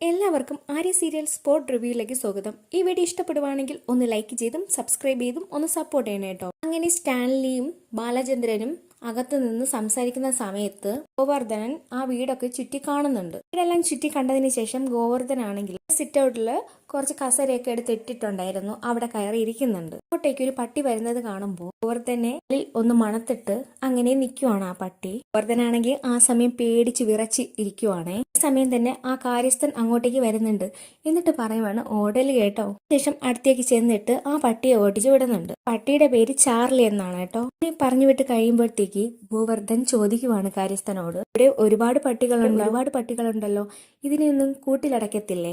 എല്ലാവർക്കും Arya serial spot റിവ്യൂയിലേക്ക് സ്വാഗതം. ഈ വീഡിയോ ഇഷ്ടപ്പെടുവാണെങ്കിൽ ഒന്ന് ലൈക്ക് ചെയ്തും സബ്സ്ക്രൈബ് ചെയ്തും ഒന്ന് സപ്പോർട്ട് ചെയ്യണം കേട്ടോ. അങ്ങനെ സ്റ്റാൻലിയും ബാലചന്ദ്രനും അകത്തു നിന്ന് സംസാരിക്കുന്ന സമയത്ത് ഗോവർദ്ധനൻ ആ വീടൊക്കെ ചുറ്റി കാണുന്നുണ്ട്. വീടെല്ലാം ചുറ്റി കണ്ടതിന് ശേഷം ഗോവർദ്ധനാണെങ്കിൽ സിറ്റ് ഔട്ടില് കുറച്ച് കസരയൊക്കെ എടുത്ത് ഇട്ടിട്ടുണ്ടായിരുന്നു. അവിടെ കയറി ഇരിക്കുന്നുണ്ട്. അങ്ങോട്ടേക്ക് ഒരു പട്ടി വരുന്നത് കാണുമ്പോൾ ഗോവർദ്ധനെ ഒന്ന് മണത്തിട്ട് അങ്ങനെ നിൽക്കുവാണ് ആ പട്ടി. ഗോവർദ്ധനാണെങ്കിൽ ആ സമയം പേടിച്ച് വിറച്ച് ഇരിക്കുവാണേ. ഈ സമയം തന്നെ ആ കാര്യസ്ഥൻ അങ്ങോട്ടേക്ക് വരുന്നുണ്ട്. എന്നിട്ട് പറയുവാണ് ഓടല് കേട്ടോ. ശേഷം അടുത്തേക്ക് ചെന്നിട്ട് ആ പട്ടിയെ ഓടിച്ചു വിടുന്നുണ്ട്. പട്ടിയുടെ പേര് ചാർലി എന്നാണ് കേട്ടോ. പറഞ്ഞു വിട്ട് കഴിയുമ്പോഴത്തേക്ക് ഗോവർദ്ധൻ ചോദിക്കുവാണ് കാര്യസ്ഥനോട്, ഇവിടെ ഒരുപാട് പട്ടികളുണ്ടല്ലോ, ഇതിനെയൊന്നും കൂട്ടിലടക്കത്തില്ലേ,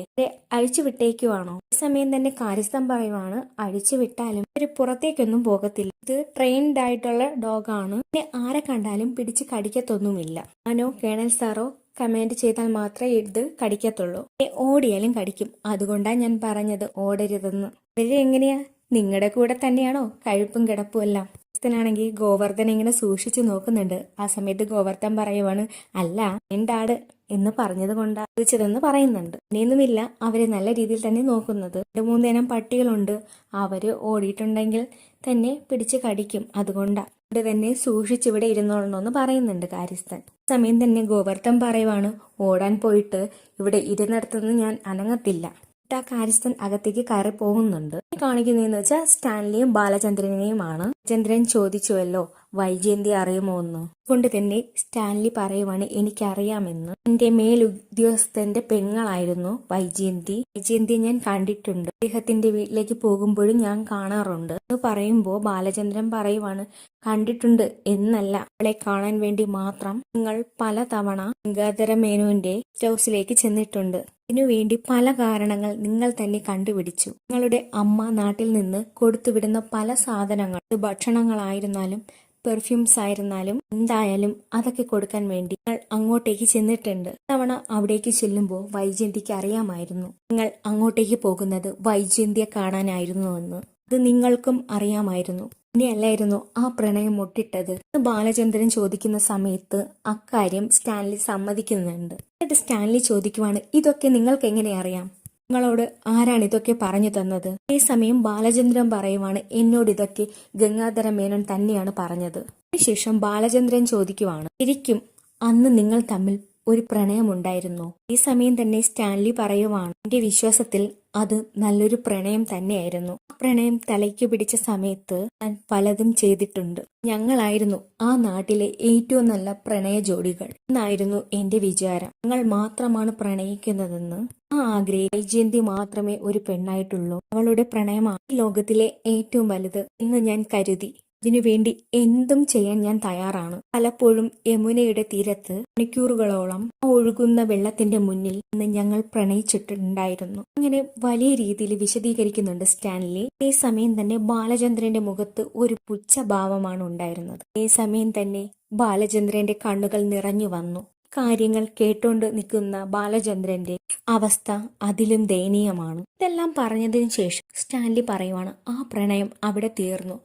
അഴിച്ചു വിട്ടേക്കുവാണോ? ഈ സമയം തന്നെ കാര്യസ്ഥൻ പറയുവാണ് അഴിച്ചു വിട്ടാലും ഒരു പുറത്തേക്കൊന്നും പോകത്തില്ല, ഇത് ട്രെയിൻഡ് ആയിട്ടുള്ള ഡോഗാണ്, പിന്നെ ആരെ കണ്ടാലും പിടിച്ച് കടിക്കത്തൊന്നുമില്ല. ഞാനോ കേണൽ സാറോ കമാൻഡ് ചെയ്താൽ മാത്രമേ ഇത് കടിക്കത്തുള്ളൂ, ഓടിയാലും കടിക്കും, അതുകൊണ്ടാണ് ഞാൻ പറഞ്ഞത് ഓടരുതെന്ന്. ഇവര് എങ്ങനെയാ, നിങ്ങളുടെ കൂടെ തന്നെയാണോ കഴിപ്പും കിടപ്പും എല്ലാം? ാണെങ്കിൽ ഗോവർദ്ധൻ ഇങ്ങനെ സൂക്ഷിച്ചു നോക്കുന്നുണ്ട്. ആ സമയത്ത് ഗോവർദ്ധൻ പറയുവാണ്, അല്ല എന്താട് എന്ന് പറഞ്ഞത് കൊണ്ടാ പറയുന്നുണ്ട്. ഇനിയൊന്നുമില്ല, അവരെ നല്ല രീതിയിൽ തന്നെ നോക്കുന്നത്. 2-3 ഇനം പട്ടികളുണ്ട്, അവര് ഓടിയിട്ടുണ്ടെങ്കിൽ തന്നെ പിടിച്ച് കടിക്കും, അതുകൊണ്ടാ ഇവിടെ തന്നെ സൂക്ഷിച്ചിവിടെ ഇരുന്നോളണമെന്ന് പറയുന്നുണ്ട് കാര്യസ്ഥൻ. സമയം തന്നെ ഗോവർദ്ധൻ പറയുവാണ്, ഓടാൻ പോയിട്ട് ഇവിടെ ഇരുന്നിടത്തുനിന്ന് ഞാൻ അനങ്ങത്തില്ല. ആ കാര്യസ്ഥൻ അകത്തേക്ക് കയറി പോകുന്നുണ്ട്. കാണിക്കുന്നതെന്ന് വെച്ചാൽ സ്റ്റാൻലിയും ബാലചന്ദ്രനെയുമാണ്. ചന്ദ്രൻ ചോദിച്ചുവല്ലോ വൈജയന്തി അറിയുമോ എന്ന്. കൊണ്ട് തന്നെ സ്റ്റാൻലി പറയുവാണ് എനിക്കറിയാമെന്ന്. എന്റെ മേലുദ്യോഗസ്ഥന്റെ പെങ്ങളായിരുന്നു വൈജയന്തിയെ ഞാൻ കണ്ടിട്ടുണ്ട്, അദ്ദേഹത്തിന്റെ വീട്ടിലേക്ക് പോകുമ്പോഴും ഞാൻ കാണാറുണ്ട് എന്ന് പറയുമ്പോൾ ബാലചന്ദ്രൻ പറയുവാണ്, കണ്ടിട്ടുണ്ട് എന്നല്ല, അവളെ കാണാൻ വേണ്ടി മാത്രം നിങ്ങൾ പലതവണ ഗംഗാധര മേനോന്റെ ഹൗസിലേക്ക് ചെന്നിട്ടുണ്ട്. ഇതിനുവേണ്ടി പല കാരണങ്ങൾ നിങ്ങൾ തന്നെ കണ്ടുപിടിച്ചു. നിങ്ങളുടെ അമ്മ നാട്ടിൽ നിന്ന് കൊടുത്തുവിടുന്ന പല സാധനങ്ങൾ, ഭക്ഷണങ്ങളായിരുന്നാലും പെർഫ്യൂംസ് ആയിരുന്നാലും എന്തായാലും അതൊക്കെ കൊടുക്കാൻ വേണ്ടി നിങ്ങൾ അങ്ങോട്ടേക്ക് ചെന്നിട്ടുണ്ട്. തവണ അവിടേക്ക് ചെല്ലുമ്പോൾ വൈജയന്തിക്ക് അറിയാമായിരുന്നു നിങ്ങൾ അങ്ങോട്ടേക്ക് പോകുന്നത് വൈജയന്തിയെ കാണാനായിരുന്നുവെന്ന്. അത് നിങ്ങൾക്കും അറിയാമായിരുന്നു. ഇനിയല്ലായിരുന്നു ആ പ്രണയം മുട്ടിട്ടത്. ബാലചന്ദ്രൻ ചോദിക്കുന്ന സമയത്ത് അക്കാര്യം സ്റ്റാൻലി സമ്മതിക്കുന്നുണ്ട്. എന്നിട്ട് സ്റ്റാൻലി ചോദിക്കുവാണ്, ഇതൊക്കെ നിങ്ങൾക്ക് എങ്ങനെ അറിയാം? നിങ്ങളോട് ആരാണ് ഇതൊക്കെ പറഞ്ഞു തന്നത്? ഈ സമയം ബാലചന്ദ്രൻ പറയുവാണ്, എന്നോട് ഇതൊക്കെ ഗംഗാധര മേനോൻ തന്നെയാണ് പറഞ്ഞത്. അതിനുശേഷം ബാലചന്ദ്രൻ ചോദിക്കുവാണ്, ശരിക്കും അന്ന് നിങ്ങൾ തമ്മിൽ ഒരു പ്രണയമുണ്ടായിരുന്നോ? ഈ സമയം തന്നെ സ്റ്റാൻലി പറയുവാണ്, എന്റെ വിശ്വാസത്തിൽ അത് നല്ലൊരു പ്രണയം തന്നെയായിരുന്നു. ആ പ്രണയം തലയ്ക്ക് പിടിച്ച സമയത്ത് ഞാൻ പലതും ചെയ്തിട്ടുണ്ട്. ഞങ്ങളായിരുന്നു ആ നാട്ടിലെ ഏറ്റവും നല്ല പ്രണയ ജോഡികൾ എന്നായിരുന്നു എന്റെ വിചാരം. ഞങ്ങൾ മാത്രമാണ് പ്രണയിക്കുന്നതെന്ന്. ആ വൈജയന്തി മാത്രമേ ഒരു പെണ്ണായിട്ടുള്ളൂ, അവളുടെ പ്രണയമാണ് ഈ ലോകത്തിലെ ഏറ്റവും വലുത് എന്ന് ഞാൻ കരുതി. ഇതിനുവേണ്ടി എന്തും ചെയ്യാൻ ഞാൻ തയ്യാറാണ്. പലപ്പോഴും യമുനയുടെ തീരത്ത് മണിക്കൂറുകളോളം ഒഴുകുന്ന വെള്ളത്തിന്റെ മുന്നിൽ നിന്ന് ഞങ്ങൾ പ്രണയിച്ചിട്ടുണ്ടായിരുന്നു. അങ്ങനെ വലിയ രീതിയിൽ വിശദീകരിക്കുന്നുണ്ട് സ്റ്റാൻലി. ഈ സമയം തന്നെ ബാലചന്ദ്രന്റെ മുഖത്ത് ഒരു പുച്ഛഭാവമാണ് ഉണ്ടായിരുന്നത്. ഈ സമയം തന്നെ ബാലചന്ദ്രന്റെ കണ്ണുകൾ നിറഞ്ഞു വന്നു. കാര്യങ്ങൾ കേട്ടോണ്ട് നിൽക്കുന്ന ബാലചന്ദ്രന്റെ അവസ്ഥ അതിലും ദയനീയമാണ്. ഇതെല്ലാം പറഞ്ഞതിന് ശേഷം സ്റ്റാൻലി പറയുവാണ്, ആ പ്രണയം അവിടെ തീർന്നു.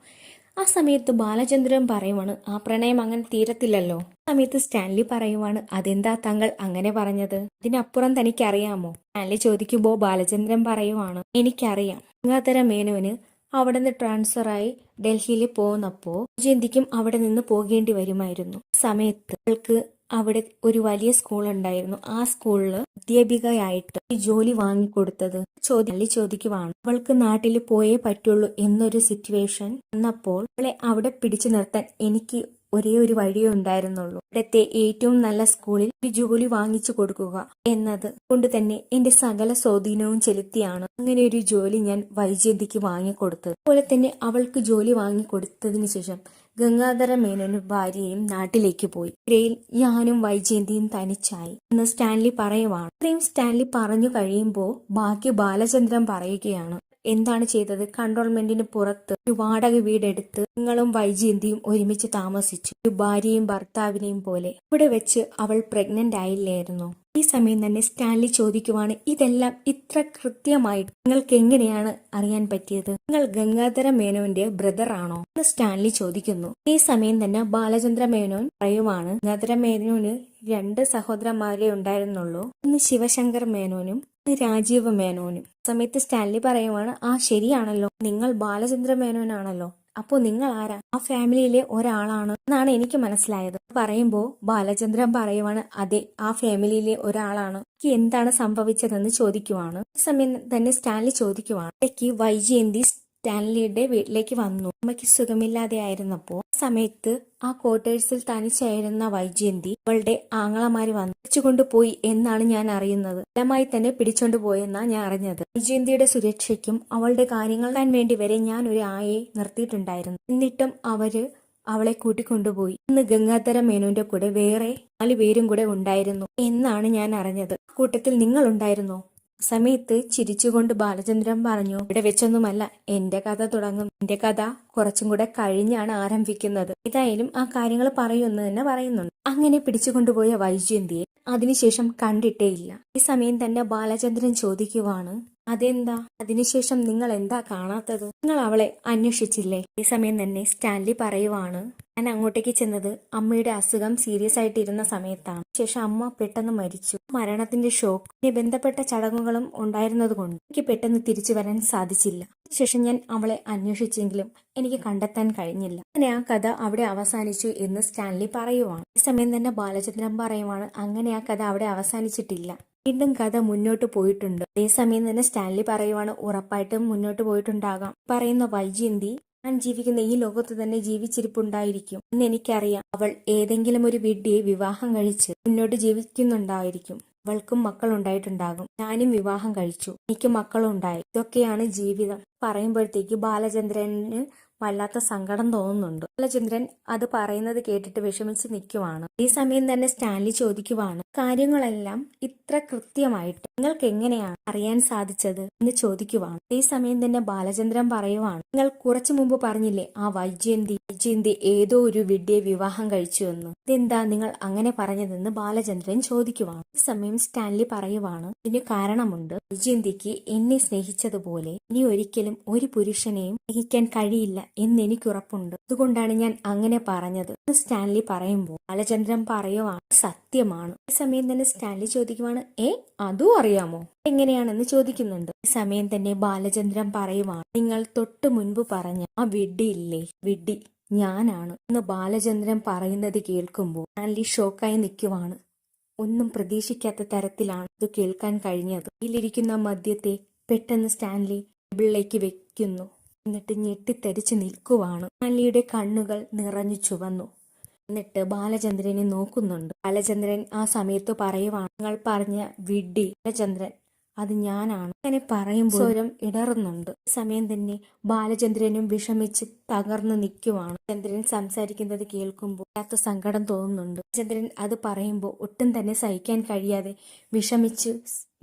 ആ സമയത്ത് ബാലചന്ദ്രൻ പറയുവാണ്, ആ പ്രണയം അങ്ങനെ തീരത്തില്ലല്ലോ. ആ സമയത്ത് സ്റ്റാൻലി പറയുവാണ്, അതെന്താ താങ്കൾ അങ്ങനെ പറഞ്ഞത്? ഇതിനപ്പുറം തനിക്കറിയാമോ? സ്റ്റാൻലി ചോദിക്കുമ്പോൾ ബാലചന്ദ്രൻ പറയുവാണ്, എനിക്കറിയാം. ഗംഗാധര മേനോന് അവിടെ നിന്ന് ട്രാൻസ്ഫറായി ഡൽഹിയിൽ പോകുന്നപ്പോ ജയന്തിക്കും അവിടെ നിന്ന് പോകേണ്ടി വരുമായിരുന്നു. സമയത്ത് അവൾക്ക് അവിടെ ഒരു വലിയ സ്കൂൾ ഉണ്ടായിരുന്നു. ആ സ്കൂളില് അധ്യാപികയായിട്ട് ജോലി വാങ്ങിക്കൊടുത്തത് ചോദിക്കുവാണ്. അവൾക്ക് നാട്ടിൽ പോയേ പറ്റുള്ളൂ എന്നൊരു സിറ്റുവേഷൻ വന്നപ്പോൾ അവളെ അവിടെ പിടിച്ചു നിർത്താൻ എനിക്ക് ഒരേ ഒരു വഴിയേ ഉണ്ടായിരുന്നുള്ളൂ, ഇവിടത്തെ ഏറ്റവും നല്ല സ്കൂളിൽ ഒരു ജോലി വാങ്ങിച്ചു കൊടുക്കുക എന്നത് കൊണ്ട് തന്നെ എന്റെ സകല സ്വാധീനവും ചെലുത്തിയാണ് അങ്ങനെ ഒരു ജോലി ഞാൻ വൈജയന്തിക്ക് വാങ്ങിക്കൊടുത്തത്. അതുപോലെ തന്നെ അവൾക്ക് ജോലി വാങ്ങിക്കൊടുത്തതിന് ശേഷം ഗംഗാധര മേനോനും ഭാര്യയും നാട്ടിലേക്ക് പോയി. ഇവയിൽ ഞാനും വൈജയന്തിയും തനിച്ചായി എന്ന് സ്റ്റാൻലി പറയുവാണ്. ഇത്രയും സ്റ്റാൻലി പറഞ്ഞു കഴിയുമ്പോൾ ബാക്കി ബാലചന്ദ്രൻ പറയുകയാണ്, എന്താണ് ചെയ്തത്? കൺട്രോൾമെന്റിന് പുറത്ത് ഒരു വാടക വീടെടുത്ത് നിങ്ങളും വൈജയന്തിയും ഒരുമിച്ച് താമസിച്ചു, ഒരു ഭാര്യയും ഭർത്താവിനെയും പോലെ. ഇവിടെ വെച്ച് അവൾ പ്രഗ്നന്റ് ആയില്ലായിരുന്നു. ഈ സമയം തന്നെ സ്റ്റാൻലി ചോദിക്കുവാണ്, ഇതെല്ലാം ഇത്ര കൃത്യമായിട്ട് നിങ്ങൾക്ക് എങ്ങനെയാണ് അറിയാൻ പറ്റിയത്? നിങ്ങൾ ഗംഗാധര മേനോന്റെ ബ്രദർ ആണോ എന്ന് സ്റ്റാൻലി ചോദിക്കുന്നു. ഈ സമയം തന്നെ ബാലചന്ദ്ര മേനോൻ പറയുവാണ്, ഗംഗാധര മേനോന് 2 സഹോദരന്മാരെ ഉണ്ടായിരുന്നുള്ളൂ. ഒന്ന് ശിവശങ്കർ മേനോനും രാജീവ് മേനോനും. സമയത്ത് സ്റ്റാൻലി പറയുവാണ്, ആ ശരിയാണല്ലോ, നിങ്ങൾ ബാലചന്ദ്ര മേനോനാണല്ലോ, അപ്പോ നിങ്ങൾ ആരാ? ആ ഫാമിലിയിലെ ഒരാളാണ് എന്നാണ് എനിക്ക് മനസ്സിലായത്. പറയുമ്പോ ബാലചന്ദ്രൻ പറയുവാണ്, അതെ, ആ ഫാമിലിയിലെ ഒരാളാണ്. എനിക്ക് എന്താണ് സംഭവിച്ചതെന്ന് ചോദിക്കുവാണ്. ഈ സമയം തന്നെ സ്റ്റാൻലി ചോദിക്കുവാണ്, ഇടയ്ക്ക് വൈജയന്തി സ്റ്റാൻലിയുടെ വീട്ടിലേക്ക് വന്നു. അമ്മയ്ക്ക് സുഖമില്ലാതെ ആയിരുന്നപ്പോ സമയത്ത് ആ ക്വാർട്ടേഴ്സിൽ തനിച്ചായിരുന്ന വൈജയന്തി അവളുടെ ആങ്ങളമാര് വന്നു പിടിച്ചുകൊണ്ട് പോയി എന്നാണ് ഞാൻ അറിയുന്നത്. ബലമായി തന്നെ പിടിച്ചോണ്ട് പോയെന്നാ ഞാൻ അറിഞ്ഞത്. വൈജയന്തിയുടെ സുരക്ഷയ്ക്കും അവളുടെ കാര്യങ്ങൾക്കാൻ വേണ്ടി വരെ ഞാൻ ഒരു ആയയെ നിർത്തിയിട്ടുണ്ടായിരുന്നു. എന്നിട്ടും അവളെ കൂട്ടിക്കൊണ്ടുപോയി. ഇന്ന് ഗംഗാധര മേനോന്റെ കൂടെ വേറെ 4 പേരും കൂടെ ഉണ്ടായിരുന്നു എന്നാണ് ഞാൻ അറിഞ്ഞത്. കൂട്ടത്തിൽ നിങ്ങൾ ഉണ്ടായിരുന്നോ? സമയത്ത് ചിരിച്ചുകൊണ്ട് ബാലചന്ദ്രൻ പറഞ്ഞു, ഇവിടെ വെച്ചൊന്നുമല്ല എന്റെ കഥ തുടങ്ങും. എന്റെ കഥ കുറച്ചും കൂടെ കഴിഞ്ഞാണ് ആരംഭിക്കുന്നത്. ഏതായാലും ആ കാര്യങ്ങൾ പറയുമെന്ന് തന്നെ പറയുന്നുണ്ട്. അങ്ങനെ പിടിച്ചുകൊണ്ടുപോയ വൈജയന്തിയെ അതിനുശേഷം കണ്ടിട്ടേയില്ല. ഈ സമയം തന്നെ ബാലചന്ദ്രൻ ചോദിക്കുവാണ്, അതെന്താ? അതിനുശേഷം നിങ്ങൾ എന്താ കാണാത്തത്? നിങ്ങൾ അവളെ അന്വേഷിച്ചില്ലേ? ഈ സമയം തന്നെ സ്റ്റാൻലി പറയുവാണ്, ഞാൻ അങ്ങോട്ടേക്ക് ചെന്നത് അമ്മയുടെ അസുഖം സീരിയസ് ആയിട്ടിരുന്ന സമയത്താണ്. ശേഷം അമ്മ പെട്ടെന്ന് മരിച്ചു. മരണത്തിന്റെ ഷോക്ക് ബന്ധപ്പെട്ട ചടങ്ങുകളും ഉണ്ടായിരുന്നത് കൊണ്ട് എനിക്ക് പെട്ടെന്ന് തിരിച്ചു വരാൻ സാധിച്ചില്ല. ശേഷം ഞാൻ അവളെ അന്വേഷിച്ചെങ്കിലും എനിക്ക് കണ്ടെത്താൻ കഴിഞ്ഞില്ല. അങ്ങനെ ആ കഥ അവിടെ അവസാനിച്ചു എന്ന് സ്റ്റാൻലി പറയുവാണ്. ഈ സമയം തന്നെ ബാലചന്ദ്രൻ പറയുവാണ്, അങ്ങനെ ആ കഥ അവിടെ അവസാനിച്ചിട്ടില്ല, വീണ്ടും കഥ മുന്നോട്ട് പോയിട്ടുണ്ട്. അതേസമയം തന്നെ സ്റ്റാൻലി പറയുവാണ്, ഉറപ്പായിട്ടും മുന്നോട്ട് പോയിട്ടുണ്ടാകാം. പറയുന്ന വൈജയന്തി ഞാൻ ജീവിക്കുന്ന ഈ ലോകത്ത് തന്നെ ജീവിച്ചിരിപ്പുണ്ടായിരിക്കും എന്ന് എനിക്കറിയാം. അവൾ ഏതെങ്കിലും ഒരു വിഡ്ഢിയെ വിവാഹം കഴിച്ച് മുന്നോട്ട് ജീവിക്കുന്നുണ്ടായിരിക്കും. അവൾക്കും മക്കളുണ്ടായിട്ടുണ്ടാകും. ഞാനും വിവാഹം കഴിച്ചു, എനിക്ക് മക്കളുണ്ടായി. ഇതൊക്കെയാണ് ജീവിതം. പറയുമ്പോഴത്തേക്ക് ബാലചന്ദ്രന് വല്ലാത്ത സങ്കടം തോന്നുന്നുണ്ട്. ബാലചന്ദ്രൻ അത് പറയുന്നത് കേട്ടിട്ട് വിഷമിച്ച് നിൽക്കുവാണ്. ഈ സമയം തന്നെ സ്റ്റാൻലി ചോദിക്കുവാണ്, കാര്യങ്ങളെല്ലാം ഇത്ര കൃത്യമായിട്ട് നിങ്ങൾക്ക് എങ്ങനെയാണ് അറിയാൻ സാധിച്ചത് എന്ന് ചോദിക്കുവാണ്. ഈ സമയം തന്നെ ബാലചന്ദ്രൻ പറയുവാണ്, നിങ്ങൾ കുറച്ചു മുമ്പ് പറഞ്ഞില്ലേ ആ വൈജയന്തി ഏതോ ഒരു വിഡ്ഢിയെ വിവാഹം കഴിച്ചു എന്ന്. ഇതെന്താ നിങ്ങൾ അങ്ങനെ പറഞ്ഞതെന്ന് ബാലചന്ദ്രൻ ചോദിക്കുവാണ്. ഈ സമയം സ്റ്റാൻലി പറയുവാണ്, ഇതിന് കാരണമുണ്ട്. വൈജയന്തിക്ക് എന്നെ സ്നേഹിച്ചതുപോലെ ഇനി ഒരിക്കലും ഒരു പുരുഷനെയും സ്നേഹിക്കാൻ കഴിയില്ല എന്നെനിക്കുറപ്പുണ്ട്. അതുകൊണ്ടാണ് ഞാൻ അങ്ങനെ പറഞ്ഞത് എന്ന് സ്റ്റാൻലി പറയുമ്പോൾ ബാലചന്ദ്രൻ പറയുവാണ്, സത്യമാണ്. ഈ സമയം തന്നെ സ്റ്റാൻലി ചോദിക്കുവാണ്, അതും അറിയാമോ? എങ്ങനെയാണെന്ന് ചോദിക്കുന്നുണ്ട്. ഈ സമയം തന്നെ ബാലചന്ദ്രൻ പറയുവാണ്, നിങ്ങൾ തൊട്ടു മുൻപ് പറഞ്ഞ ആ വിഡ്ഢിയില്ലേ, വിഡ്ഢി ഞാനാണ് എന്ന് ബാലചന്ദ്രൻ പറയുന്നത് കേൾക്കുമ്പോൾ സ്റ്റാൻലി ഷോക്കായി നിൽക്കുവാണ്. ഒന്നും പ്രതീക്ഷിക്കാത്ത തരത്തിലാണ് ഇത് കേൾക്കാൻ കഴിഞ്ഞത്. ഇതിലിരിക്കുന്ന മദ്യത്തെ പെട്ടെന്ന് സ്റ്റാൻലി ടേബിളിലേക്ക് വെക്കുന്നു. എന്നിട്ട് ഞെട്ടിത്തരിച്ചു നിൽക്കുവാണ്. സ്റ്റാൻലിയുടെ കണ്ണുകൾ നിറഞ്ഞു ചുവന്നു. എന്നിട്ട് ബാലചന്ദ്രനെ നോക്കുന്നുണ്ട്. ബാലചന്ദ്രൻ ആ സമയത്ത് പറയുവാണ്, നിങ്ങൾ പറഞ്ഞ വിഡ്ഢി ബാലചന്ദ്രൻ അത് ഞാനാണ്. അങ്ങനെ പറയുമ്പോൾ സ്വരം ഇടറുന്നുണ്ട്. സമയം തന്നെ ബാലചന്ദ്രനും വിഷമിച്ച് തകർന്നു നിൽക്കുവാണ്. ചന്ദ്രൻ സംസാരിക്കുന്നത് കേൾക്കുമ്പോൾ വല്ലാത്ത സങ്കടം തോന്നുന്നുണ്ട്. ചന്ദ്രൻ അത് പറയുമ്പോൾ ഒട്ടും തന്നെ സഹിക്കാൻ കഴിയാതെ വിഷമിച്ച്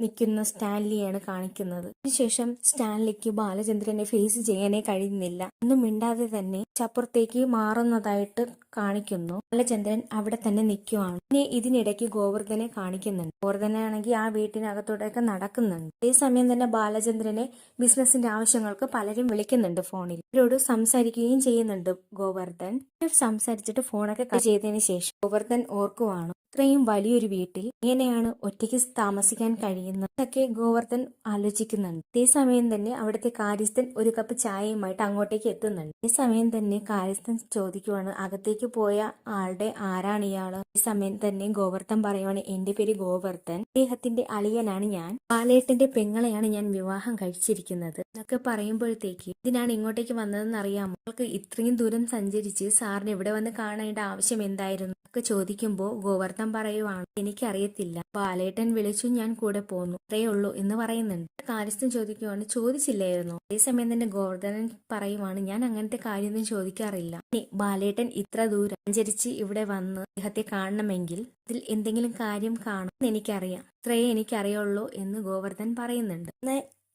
നിൽക്കുന്ന സ്റ്റാൻലിയാണ് കാണിക്കുന്നത്. അതിനുശേഷം സ്റ്റാൻലിക്ക് ബാലചന്ദ്രനെ ഫേസ് ചെയ്യാനേ കഴിയുന്നില്ല. ഒന്നും മിണ്ടാതെ തന്നെ ചപ്പുറത്തേക്ക് മാറുന്നതായിട്ട് കാണിക്കുന്നു. ബാലചന്ദ്രൻ അവിടെ തന്നെ നിൽക്കുവാണ്. പിന്നെ ഇതിനിടയ്ക്ക് ഗോവർദ്ധനെ കാണിക്കുന്നുണ്ട്. ഗോവർദ്ധനാണെങ്കിൽ ആ വീട്ടിനകത്തോടെയൊക്കെ നടക്കുന്നുണ്ട്. അതേസമയം തന്നെ ബാലചന്ദ്രനെ ബിസിനസിന്റെ ആവശ്യങ്ങൾക്ക് പലരും വിളിക്കുന്നുണ്ട് ഫോണിൽ. ഇവരോട് സംസാരിക്കുകയും ചെയ്യുന്നുണ്ട് ഗോവർദ്ധൻ. സംസാരിച്ചിട്ട് ഫോണൊക്കെ കട്ട് ചെയ്തതിന് ശേഷം ഗോവർദ്ധൻ ഓർക്കുവാണ്, ഇത്രയും വലിയൊരു വീട്ടിൽ എങ്ങനെയാണ് ഒറ്റയ്ക്ക് താമസിക്കാൻ കഴിയുന്നത് എന്നൊക്കെ ഗോവർദ്ധൻ ആലോചിക്കുന്നുണ്ട്. അതേസമയം തന്നെ അവിടുത്തെ കാര്യസ്ഥൻ ഒരു കപ്പ് ചായയുമായിട്ട് അങ്ങോട്ടേക്ക് എത്തുന്നുണ്ട്. ഈ സമയം തന്നെ കാര്യസ്ഥൻ ചോദിക്കുവാണ്, അകത്തേക്ക് പോയ ആളുടെ ആരാണ് ഇയാള്? ഈ സമയം തന്നെ ഗോവർദ്ധൻ പറയുവാണ്, എന്റെ പേര് ഗോവർദ്ധൻ, അദ്ദേഹത്തിന്റെ അളിയനാണ് ഞാൻ, ബാലേട്ടന്റെ പെങ്ങളെയാണ് ഞാൻ വിവാഹം കഴിച്ചിരിക്കുന്നത് എന്നൊക്കെ പറയുമ്പോഴത്തേക്ക് ഇതിനാണ് ഇങ്ങോട്ടേക്ക് വന്നതെന്ന് അറിയാമോ? നിങ്ങൾക്ക് ഇത്രയും ദൂരം സഞ്ചരിച്ച് സാറിന് ഇവിടെ വന്ന് കാണേണ്ട ആവശ്യം എന്തായിരുന്നു ഒക്കെ ചോദിക്കുമ്പോൾ ഗോവർദ്ധൻ പറയുവാണ്, എനിക്കറിയത്തില്ല, ബാലേട്ടൻ വിളിച്ചു, ഞാൻ കൂടെ പോന്നു, അത്രയേ ഉള്ളൂ എന്ന് പറയുന്നുണ്ട്. കാര്യസ്ഥൻ ചോദിക്കുവാണ്, ചോദിച്ചില്ലായിരുന്നോ? അതേസമയം തന്നെ ഗോവർദ്ധനൻ പറയുവാണ്, ഞാൻ അങ്ങനത്തെ കാര്യമൊന്നും ചോദിക്കാറില്ല. ബാലേട്ടൻ ഇത്ര ദൂരം സഞ്ചരിച്ച് ഇവിടെ വന്ന് അദ്ദേഹത്തെ കാണണമെങ്കിൽ അതിൽ എന്തെങ്കിലും കാര്യം കാണും എന്ന് എനിക്കറിയാം, ഇത്രയേ എനിക്കറിയുള്ളൂ എന്ന് ഗോവർദ്ധൻ പറയുന്നുണ്ട്.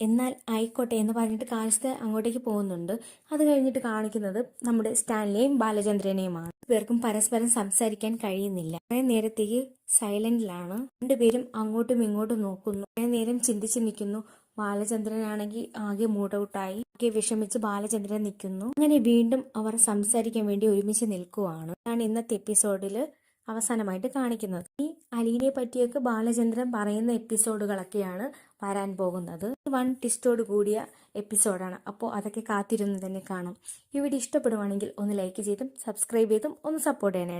എന്നാൽ ആയിക്കോട്ടെ എന്ന് പറഞ്ഞിട്ട് കാശ് അങ്ങോട്ടേക്ക് പോകുന്നുണ്ട്. അത് കഴിഞ്ഞിട്ട് കാണിക്കുന്നത് നമ്മുടെ സ്റ്റാൻലിയെയും ബാലചന്ദ്രനെയുമാണ്. പേർക്കും പരസ്പരം സംസാരിക്കാൻ കഴിയുന്നില്ല. കുറേ നേരത്തേക്ക് സൈലന്റിലാണ്. രണ്ടുപേരും അങ്ങോട്ടും ഇങ്ങോട്ടും നോക്കുന്നു. കുറേ നേരം ചിന്തിച്ച് നിൽക്കുന്നു. ബാലചന്ദ്രനാണെങ്കിൽ ആകെ മൂഡ് ഔട്ടായി, ആകെ വിഷമിച്ച് ബാലചന്ദ്രൻ നിൽക്കുന്നു. അങ്ങനെ വീണ്ടും അവർ സംസാരിക്കാൻ വേണ്ടി ഒരുമിച്ച് നിൽക്കുവാണ്. ഞാൻ ഇന്നത്തെ എപ്പിസോഡിൽ അവസാനമായിട്ട് കാണിക്കുന്നത്. ഈ അലീനയെ പറ്റിയൊക്കെ ബാലചന്ദ്രൻ പറയുന്ന എപ്പിസോഡുകളൊക്കെയാണ് വരാൻ പോകുന്നത്. വൺ ട്വിസ്റ്റോട് കൂടിയ എപ്പിസോഡാണ്. അപ്പോൾ അതൊക്കെ കാത്തിരുന്ന് തന്നെ കാണാം. ഈ വീഡിയോ ഇഷ്ടപ്പെടുവാണെങ്കിൽ ഒന്ന് ലൈക്ക് ചെയ്തും സബ്സ്ക്രൈബ് ചെയ്തും ഒന്ന് സപ്പോർട്ട് ചെയ്യണേ.